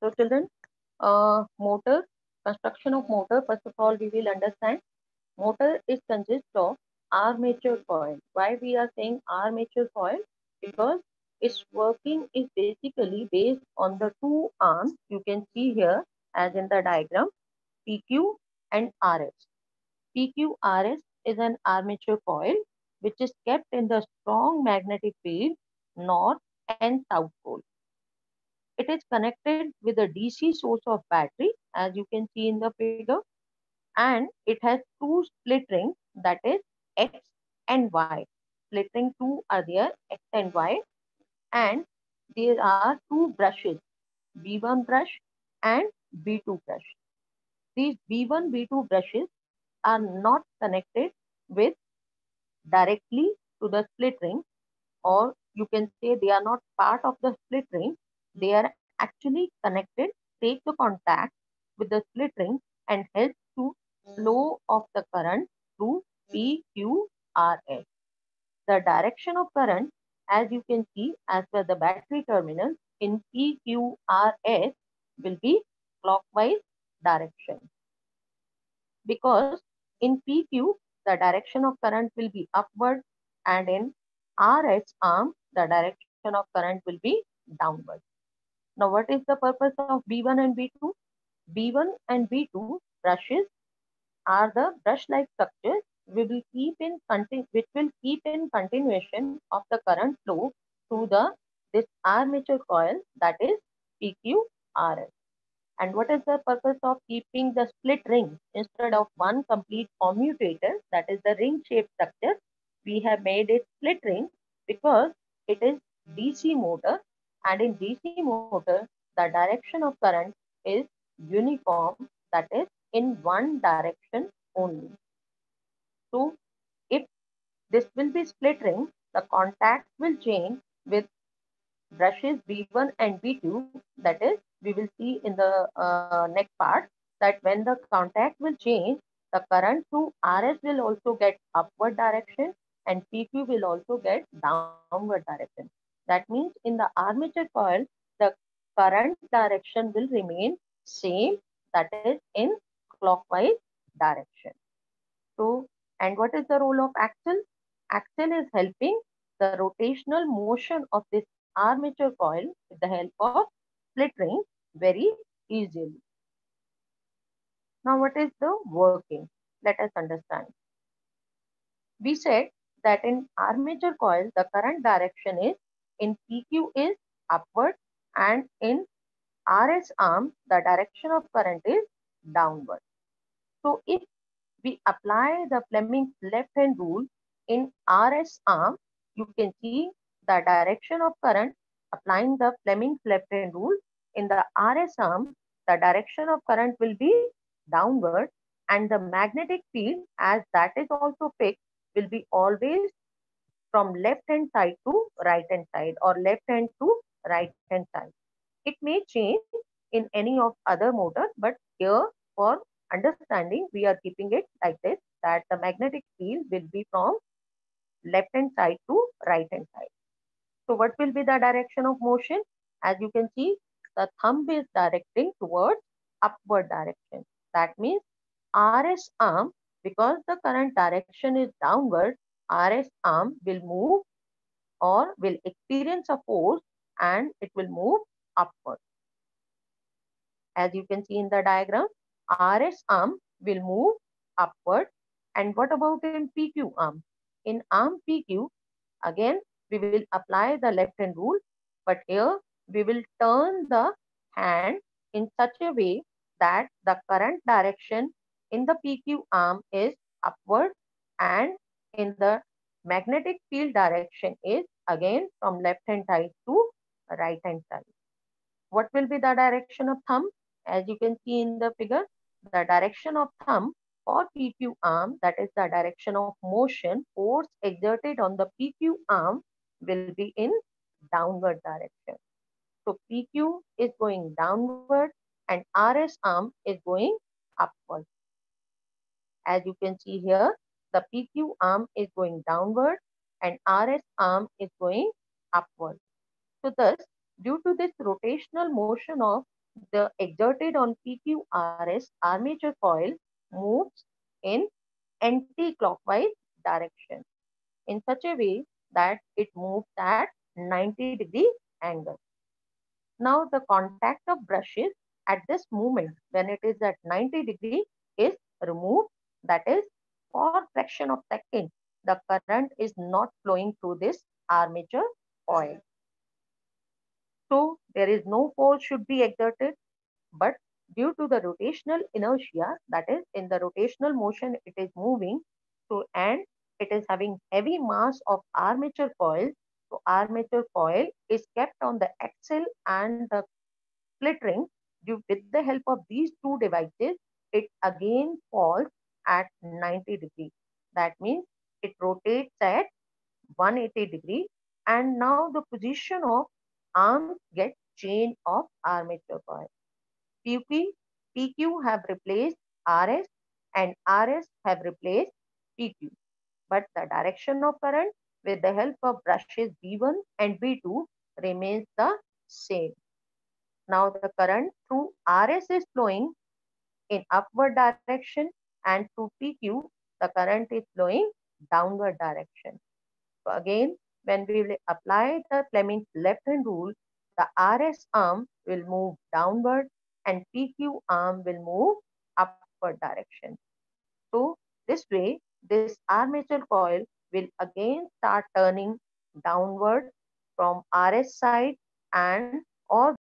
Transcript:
So children, motor, construction of motor, first of all, we will understand. Motor is consists of armature coil. Why we are saying armature coil? Because its working is basically based on the two arms you can see here as in the diagram, PQ and RS. PQRS is an armature coil which is kept in the strong magnetic field north and south pole. It is connected with a DC source of battery as you can see in the figure, and it has two split rings, that is X and Y. Split ring two are there, X and Y, and there are two brushes, B1 brush and B2 brush. These B1, B2 brushes are not connected with directly to the split ring, or you can say they are not part of the split ring. They are actually connected, take the contact with the split ring and help to flow of the current through PQRS. The direction of current, as you can see as per the battery terminal in PQRS, will be clockwise direction, because in PQ the direction of current will be upward, and in RS arm the direction of current will be downward. Now what is the purpose of B1 and B2? B1 and B2 brushes are the brush-like structures which will keep in continuation of the current flow through the this armature coil, that is PQRS. And what is the purpose of keeping the split ring instead of one complete commutator, that is the ring shaped structure? We have made it split ring because it is DC motor, and in DC motor the direction of current is uniform, that is in one direction only. So if this will be split ring, the contacts will change with brushes B1 and B2, that is we will see in the next part, that when the contact will change, the current through RS will also get upward direction and PQ will also get downward direction. That means in the armature coil, the current direction will remain same, that is in clockwise direction. So, and what is the role of axle? Axle is helping the rotational motion of this armature coil with the help of split ring very easily. Now, what is the working? Let us understand. We said that in armature coil, the current direction is in PQ is upward, and in RS arm, the direction of current is downward. So, if we apply the Fleming's left hand rule in RS arm, you can see the direction of current applying the Fleming's left hand rule in the RS arm, the direction of current will be downward, and the magnetic field, as that is also fixed, will be always from left hand side to right hand side, or left hand to right hand side. It may change in any of other motor, but here for understanding we are keeping it like this, that the magnetic field will be from left hand side to right hand side. So what will be the direction of motion? As you can see, the thumb is directing towards upward direction. That means RS arm, because the current direction is downward, RS arm will move or will experience a force and it will move upward. As you can see in the diagram, RS arm will move upward. And what about in PQ arm? In arm PQ, again, we will apply the left hand rule, but here we will turn the hand in such a way that the current direction in the PQ arm is upward, and in the magnetic field direction is again from left hand side to right hand side. What will be the direction of thumb? As you can see in the figure, the direction of thumb for PQ arm, that is the direction of motion, force exerted on the PQ arm will be in downward direction. So PQ is going downward and RS arm is going upward. As you can see here, the PQ arm is going downward and RS arm is going upward. So thus, due to this rotational motion of the exerted on PQRS armature coil moves in anti-clockwise direction in such a way that it moves at 90-degree angle. Now the contact of brushes at this moment when it is at 90 degree is removed. That is, for fraction of second, the current is not flowing through this armature coil. So there is no force should be exerted, but due to the rotational inertia, that is in the rotational motion it is moving, so and it is having heavy mass of armature coil. So armature coil is kept on the axle and the split ring. With the help of these two devices, it again falls at 90 degree. That means it rotates at 180 degree, and now the position of arms get change of armature coil. PQ, PQ have replaced RS and RS have replaced PQ. But the direction of current with the help of brushes B1 and B2 remains the same. Now the current through RS is flowing in upward direction, and through PQ the current is flowing downward direction. So again, when we will apply the Fleming's left hand rule, the RS arm will move downward and PQ arm will move upward direction. So this way, this armature coil will again start turning downward from RS side, and or